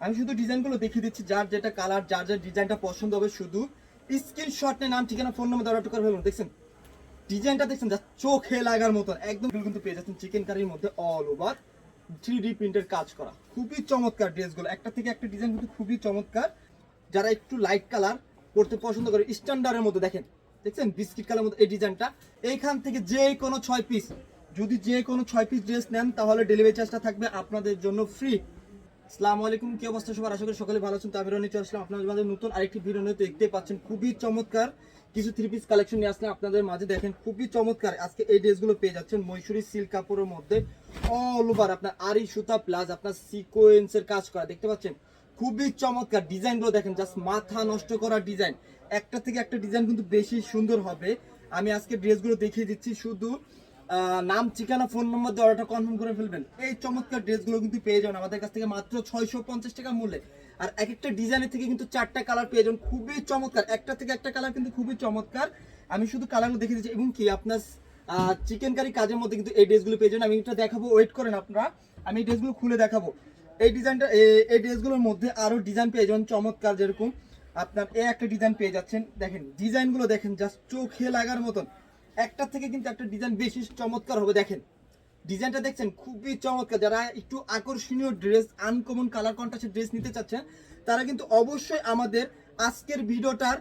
আমি শুধু ডিজাইনগুলো দেখিয়ে দিচ্ছি, যার যেটা কালার, যার যার ডিজাইনটা পছন্দ হবে শুধু স্ক্রিনশট নিয়ে নাম ঠিকানা ফোন নাম্বার অর্ডার করে ফেলুন। দেখছেন ডিজাইনটা, দেখছেন যা চোখে লাগার মতন একদম কিন্তু পেয়ে যাচ্ছেন চিকেন কারির মধ্যে অল ওভার 3D প্রিন্টের কাজ করা। খুবই চমৎকার ড্রেসগুলো, একটা থেকে একটা ডিজাইন কিন্তু খুবই চমৎকার। যারা একটু লাইট কালার পড়তে পছন্দ করে স্ট্যান্ডার্ডের মধ্যে দেখছেন বিস্কিট কালার মধ্যে এই ডিজাইনটা, এইখান থেকে যে কোনো 6 পিস, যদি যে কোনো 6 পিস ড্রেস নেন তাহলে ডেলিভারি চার্জটা থাকবে আপনাদের জন্য ফ্রি। আসসালামু আলাইকুম, কি অবস্থা সবার? আশা করি সকলে ভালো আছেন। তো আমি রনি চলে আসলাম আপনাদের মাঝে নতুন আরেকটি ভিডিও নিয়ে। দেখতে পাচ্ছেন খুবই চমৎকার কিছু 3 পিস কালেকশন নিয়ে আসলাম আপনাদের মাঝে। দেখেন খুবই চমৎকার আজকে এই ড্রেসগুলো পেয়ে যাচ্ছেন মৈশুরি সিল্ক কাপড়ের মধ্যে অল ওভার আপনার আরি সুতা প্লাস আপনার সিকোয়েন্সের কাজ করা। দেখতে পাচ্ছেন খুবই চমৎকার ডিজাইনগুলো, দেখেন জাস্ট মাথা নষ্ট করা ডিজাইন। একটা থেকে একটা ডিজাইন কিন্তু বেশি সুন্দর হবে। আমি আজকে ড্রেসগুলো দেখিয়ে দিচ্ছি, শুধু নাম ঠিকানা ফোন নম্বর দিয়ে অর্ডারটা কনফার্ম করে ফেলবেন। এই চমৎকার ড্রেসগুলো কিন্তু পেয়ে যাবেন আমাদের কাছ থেকে মাত্র 650 টাকা মূল্যে। আর এক একটা ডিজাইনের থেকে কিন্তু 4টা কালার পেয়ে যাবেন, খুবই চমৎকার। একটা থেকে একটা কালার কিন্তু খুবই চমৎকার। আমি শুধু কালারগুলো দেখিয়ে দিচ্ছি, এবং কি আপনার চিকেন কারি কাজের মধ্যে কিন্তু এই ড্রেসগুলো পেয়ে যাবেন। আমি এটা দেখাবো, ওয়েট করেন আপনারা, আমি এই ড্রেসগুলো খুলে দেখাবো। এই ডিজাইনটা, এই ড্রেসগুলোর মধ্যে আরো ডিজাইন পেয়ে যাবেন চমৎকার। যেরকম আপনার এই একটা ডিজাইন পেয়ে যাচ্ছেন, দেখেন ডিজাইনগুলো দেখেন জাস্ট চোখে লাগার মতন। একটা থেকে কিন্তু একটা ডিজাইন বেশি চমৎকার হবে। দেখেন ডিজাইনটা দেখছেন খুবই চমৎকার। যারা একটু আকর্ষণীয় ড্রেস, আনকমন কালার কন্ট্রাস্টের ড্রেস নিতে চাচ্ছেন তারা কিন্তু অবশ্যই আমাদের আজকের ভিডিওটার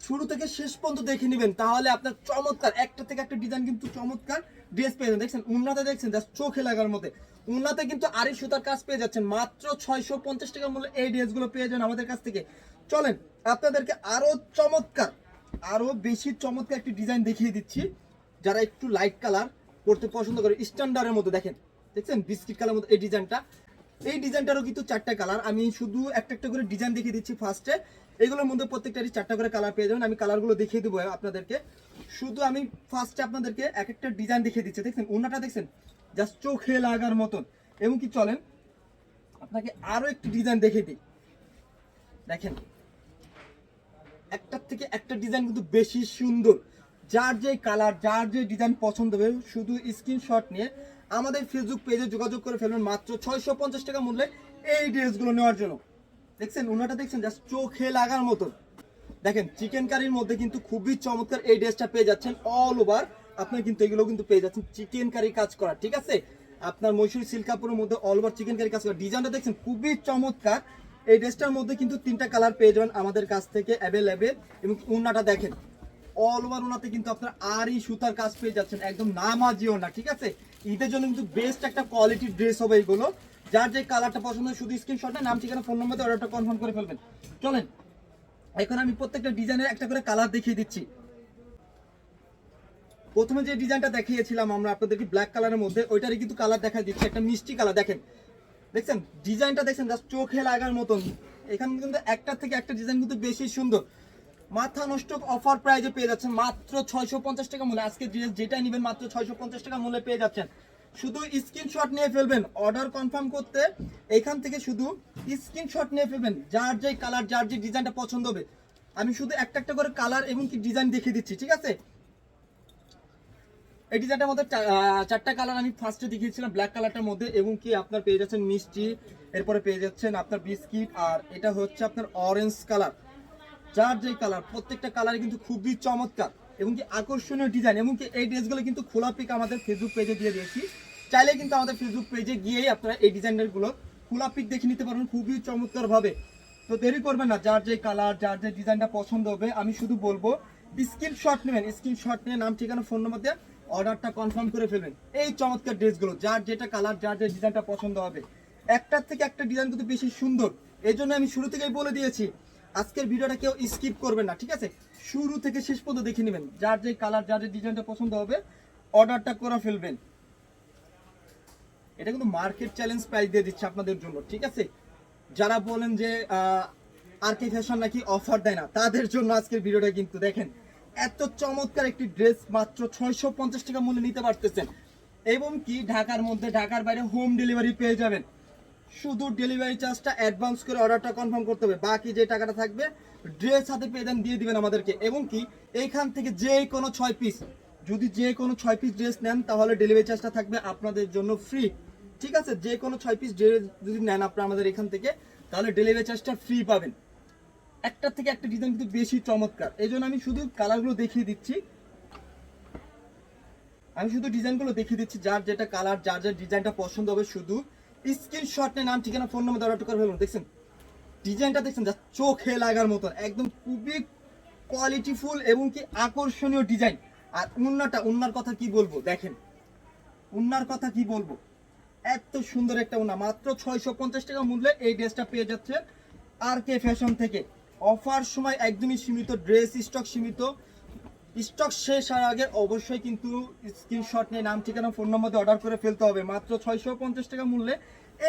শুরু থেকে শেষ পর্যন্ত দেখে নেবেন, তাহলে আপনার চমৎকার একটা থেকে একটা ডিজাইন কিন্তু চমৎকার ড্রেস পেয়ে যাবেন। দেখছেন উন্নাতে, দেখছেন জাস্ট চোখে লাগার মতো উন্নাতে কিন্তু আরি সুতার কাজ পেয়ে যাচ্ছেন মাত্র 650 টাকা মূল্যে। এই ড্রেসগুলো পেয়ে যাবেন আমাদের কাছ থেকে। চলেন আপনাদেরকে আরো চমৎকার, আরো বেশি চমৎকার একটি ডিজাইন দেখিয়ে দিচ্ছি। যারা একটু লাইট কালার পড়তে পছন্দ করে স্ট্যান্ডার্ডের মধ্যে দেখছেন বিস্কিট কালার মধ্যে এই ডিজাইনটা, এই ডিজাইনটারও কিন্তু 4টা কালার। আমি শুধু একটা একটা করে ডিজাইন দেখিয়ে দিচ্ছি ফার্স্টে। এগুলোর মধ্যে প্রত্যেকটারই 4টা করে কালার পেয়ে যাবেন। আমি কালারগুলো দেখিয়ে দেবো আপনাদেরকে। শুধু আমি ফার্স্টে আপনাদেরকে এক একটা ডিজাইন দেখিয়ে দিচ্ছি। দেখছেন ওনাটা দেখছেন জাস্ট চোখে লাগার মতন। এবং কি চলেন আপনাকে আরো একটি ডিজাইন দেখিয়ে দিই। দেখেন একটার থেকে একটা ডিজাইন কিন্তু বেশি সুন্দর। যার যে কালার, যার যে ডিজাইন পছন্দ হবে শুধু স্ক্রিনশট নিয়ে আমাদের ফেসবুক পেজে যোগাযোগ করে ফেলবেন মাত্র 650 টাকা মূল্যে এই ড্রেসগুলো নেওয়ার জন্য। দেখছেন ওনাটা দেখছেন জাস্ট চোখে লাগার মতন। দেখেন চিকেন কারির মধ্যে কিন্তু খুবই চমৎকার এই ড্রেসটা পেয়ে যাচ্ছেন অল ওভার। আপনার কিন্তু এগুলো কিন্তু পেয়ে যাচ্ছেন চিকেন কারি কাজ করা, ঠিক আছে। আপনার মৈশুরি সিল্ক কাপড়ের মধ্যে অল ওভার চিকেন কারি কাজ করা। ডিজাইনটা দেখছেন খুবই চমৎকার। এই ড্রেসটার মধ্যে কিন্তু 3টা কালার পেয়ে যাবেন আমাদের কাছ থেকে অ্যাভেলেবেল। এবং ওনাটা দেখেন অল ওভার ওনাতে কিন্তু আপনার আরই সুতার কাজ পেয়ে যাচ্ছেন, একদম নামাজি ওনা, ঠিক আছে। ঈদের জন্য কিন্তু বেস্ট একটা কোয়ালিটির ড্রেস হবে এগুলো। যার যে কালারটা পছন্দ হয় শুধু স্ক্রিনশটে নাম ঠিকানা ফোন নম্বর দিয়ে অর্ডারটা কনফার্ম করে ফেলবেন। চলেন এখন আমি প্রত্যেকটা ডিজাইনের একটা করে কালার দেখিয়ে দিচ্ছি। প্রথমে যে ডিজাইনটা দেখিয়েছিলাম আমরা আপনাদেরকে ব্ল্যাক কালারের মধ্যে, ওইটারই কিন্তু কালার দেখা দিচ্ছি একটা মিষ্টি কালার। দেখেন দেখছেন ডিজাইনটা দেখছেন জাস্ট চোখে লাগার মতন। এখানে কিন্তু একটা থেকে একটা ডিজাইন কিন্তু বেশি সুন্দর। মাথা নষ্ট অফার প্রাইজে পেয়ে যাচ্ছেন মাত্র 650 টাকা মূল্যে। আজকে ড্রেস যেটা নেবেন মাত্র 650 টাকা মূল্যে পেয়ে যাচ্ছেন। শুধু স্ক্রিনশট নিয়ে ফেলবেন অর্ডার কনফার্ম করতে। এখান থেকে শুধু স্ক্রিনশট নিয়ে ফেলবেন, যার যে কালার, যার যে ডিজাইনটা পছন্দ হবে। আমি শুধু একটা একটা করে কালার এবং কি ডিজাইন দেখিয়ে দিচ্ছি, ঠিক আছে। এই ডিজাইনটার মধ্যে 4টা কালার আমি ফার্স্টে দেখিয়েছিলাম ব্ল্যাক কালারটার মধ্যে। এবং কি আপনার পেয়ে যাচ্ছেন মিষ্টি, এরপরে পেয়ে যাচ্ছেন আপনার বিস্কিট, আর এটা হচ্ছে আপনার অরেঞ্জ কালার। যার যে কালার প্রত্যেকটা কালার কিন্তু খুবই চমৎকার এবং কি আকর্ষণীয় ডিজাইন। এবং কি এই ড্রেসগুলো কিন্তু খোলা পিক আমাদের ফেসবুক পেজে দিয়ে দিয়েছি। চাইলে কিন্তু আমাদের ফেসবুক পেজে গিয়েই আপনারা এই ডিজাইনগুলো খোলা পিক দেখে নিতে পারবেন খুবই চমৎকার ভাবে। তো দেরি করবেন না, যার যে কালার, যার যে ডিজাইনটা পছন্দ হবে আমি শুধু বলবো স্ক্রিনশট নেবেন। স্ক্রিনশট নিয়ে নাম ঠিকানা ফোন নম্বর দিয়ে অর্ডারটা কনফার্ম করে ফেলবেন। এই চমৎকার ড্রেসগুলো যার যেটা কালার, যার যে ডিজাইনটা পছন্দ হবে, একটার থেকে একটা ডিজাইন কিন্তু বেশি সুন্দর। এই জন্য আমি শুরু থেকেই বলে দিয়েছি আজকের ভিডিওটা কেউ স্কিপ করবেন না, ঠিক আছে। শুরু থেকে শেষ পর্যন্ত দেখে নেবেন, যার যে কালার, যার যে ডিজাইনটা পছন্দ হবে অর্ডারটা করে ফেলবেন। এটা কিন্তু মার্কেট চ্যালেঞ্জ প্রাইস দিয়ে দিচ্ছে আপনাদের জন্য, ঠিক আছে। যারা বলেন যে আর কে ফ্যাশন নাকি অফার দেয় না, তাদের জন্য আজকের ভিডিওটা কিন্তু দেখেন এত চমৎকার একটি ড্রেস মাত্র 650 টাকা মূল্যে নিতে পারতেছেন। এবং কি ঢাকার মধ্যে, ঢাকার বাইরে হোম ডেলিভারি পেয়ে যাবেন। শুধু ডেলিভারি চার্জটা অ্যাডভান্স করে অর্ডারটা কনফার্ম করতে হবে, বাকি যে টাকাটা থাকবে ড্রেস হাতে পেয়ে দেন দিয়ে দিবেন আমাদেরকে। এবং কি এইখান থেকে যে কোনো 6 পিস, যদি যে কোনো 6 পিস ড্রেস নেন তাহলে ডেলিভারি চার্জটা থাকবে আপনাদের জন্য ফ্রি, ঠিক আছে। যে কোনো 6 পিস ড্রেস যদি নেন আপনারা আমাদের এখান থেকে তাহলে ডেলিভারি চার্জটা ফ্রি পাবেন। একটা থেকে একটা ডিজাইন কিন্তু বেশি চমৎকার, এই জন্য আমি শুধু কালারগুলো দেখিয়ে দিচ্ছি। যার যেটা কালার, যার যে ডিজাইনটা পছন্দ হবে শুধু স্ক্রিনশট নিয়ে নাম ঠিকানা ফোন নাম্বার অর্ডার করে ফেলুন। দেখছেন ডিজাইনটা, দেখছেন যা চোখে লাগার মতন, একদম খুবই কোয়ালিটিফুল এবং কি আকর্ষণীয় ডিজাইন। আর উন্নার কথা কি বলবো, দেখেন উন্নার কথা কি বলবো, এত সুন্দর একটা উন্না। মাত্র 650 টাকা মূল্যে এই ড্রেসটা পেয়ে যাচ্ছে আর কে ফ্যাশন থেকে। অফার সময় একদমই সীমিত, ড্রেস স্টক সীমিত, স্টক শেষ হওয়ার আগে অবশ্যই কিন্তু স্ক্রিনশট নিয়ে নাম ঠিকানা ফোন নম্বর অর্ডার করে ফেলতে হবে। মাত্র 650 টাকা মূল্যে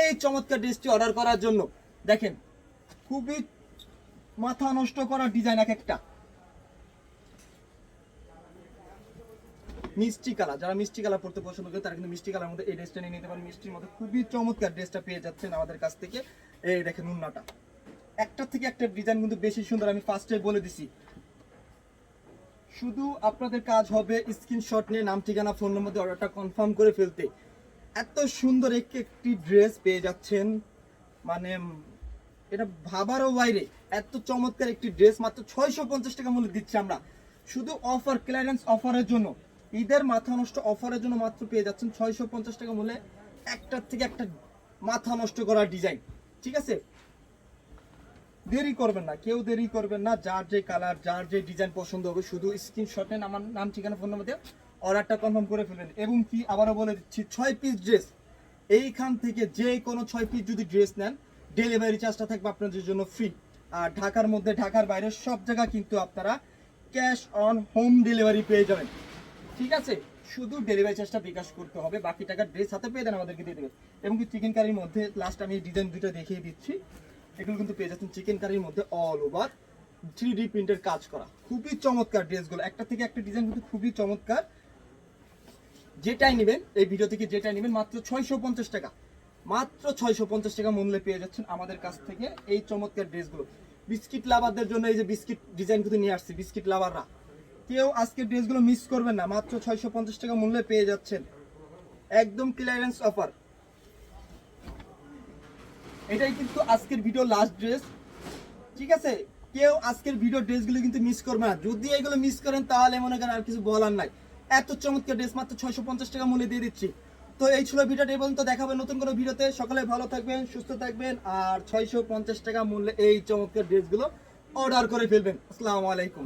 এই চমৎকার ড্রেসটি অর্ডার করার জন্য। দেখেন খুবই মাথা নষ্ট করা ডিজাইন, এক একটা মিষ্টি কালার। যারা মিষ্টি কালার পড়তে পছন্দ করে তারা কিন্তু মিষ্টি কালার মধ্যে এই ড্রেসটা নিয়ে নিতে পারেন। মিষ্টির মধ্যে খুবই চমৎকার ড্রেসটা পেয়ে যাচ্ছেন আমাদের কাছ থেকে। এই দেখেন উন্নাটা, একটা থেকে একটা ডিজাইন কিন্তু বেশি সুন্দর। আমি ফার্স্টে বলে দিছি, শুধু আপনাদের কাজ হবে স্ক্রিনশট নিয়ে নাম ঠিকানা ফোন নম্বর অর্ডারটা কনফার্ম করে ফেলতে। এত সুন্দর একটি ড্রেস পেয়ে যাচ্ছেন, মানে এটা ভাবারও বাইরে। এত চমৎকার একটি ড্রেস মাত্র 650 টাকা মূল্যে দিচ্ছি আমরা, শুধু অফার, ক্লিয়ারেন্স অফারের জন্য, ঈদের মাথা নষ্ট অফারের জন্য মাত্র পেয়ে যাচ্ছেন 650 টাকা মূল্যে একটার থেকে একটা মাথা নষ্ট করা ডিজাইন। ঠিক আছে, দেরি করবেন না, কেউ দেরি করবেন না। যার যে কালার, যার যে ডিজাইন পছন্দ হবে শুধু স্ক্রিনশটে আমার নাম ঠিকানা ফোন নম্বর দিয়ে অর্ডারটা কনফার্ম করে ফেলবেন। এবং কি আবারও বলে দিচ্ছি, 6 পিস ড্রেস, এইখান থেকে যে কোনো 6 পিস যদি ড্রেস নেন ডেলিভারি চার্জটা থাকবে আপনাদের জন্য ফ্রি। আর ঢাকার মধ্যে, ঢাকার বাইরে সব জায়গা কিন্তু আপনারা ক্যাশ অন হোম ডেলিভারি পেয়ে যাবেন। ঠিক আছে, শুধু ডেলিভারি চার্জটা বিকাশ করতে হবে, বাকি টাকা ড্রেস হাতে পেয়ে দেন আমাদেরকে দিয়ে দেবেন। এবং কি চিকেন কারির মধ্যে লাস্ট আমি ডিজাইন দুটো দেখিয়ে দিচ্ছি, এগুলো কিন্তু পেয়ে যাচ্ছেন চিকেন কারির মধ্যে অল ওভার 3D প্রিন্টের কাজ করা। খুবই চমৎকার ড্রেসগুলো, একটা থেকে একটা ডিজাইন কিন্তু খুবই চমৎকার। যেটাই নেবেন এই ভিডিও থেকে, যেটাই নেবেন মাত্র 650 টাকা, মাত্র 650 টাকা মূল্যে পেয়ে যাচ্ছেন আমাদের কাছ থেকে এই চমৎকার ড্রেসগুলো। বিস্কিট লাভারদের জন্য এই যে বিস্কিট ডিজাইন কিন্তু নিয়ে আসছি, বিস্কিট লাভাররা কেউ আজকে ড্রেসগুলো মিস করবেন না, মাত্র 650 টাকা মূল্যে পেয়ে যাচ্ছেন, একদম ক্লিয়ারেন্স অফার। এটাই কিন্তু আজকের ভিডিও লাস্ট ড্রেস। ঠিক আছে, কেউ আজকের ভিডিও ড্রেসগুলো কিন্তু মিস করবে না। যদি এগুলো মিস করেন তাহলে মনে করেন আর কিছু বলার নাই। এত চমৎকার ড্রেস মাত্র 650 টাকা মূল্যে দিয়ে দিচ্ছি। তো এই ছিল ভিডিওটা, এবং তো দেখাবেন নতুন কোনো ভিডিওতে। সকলে ভালো থাকবেন, সুস্থ থাকবেন, আর 650 টাকা মূল্যে এই চমৎকার ড্রেসগুলো অর্ডার করে ফেলবেন। আসসালামু আলাইকুম।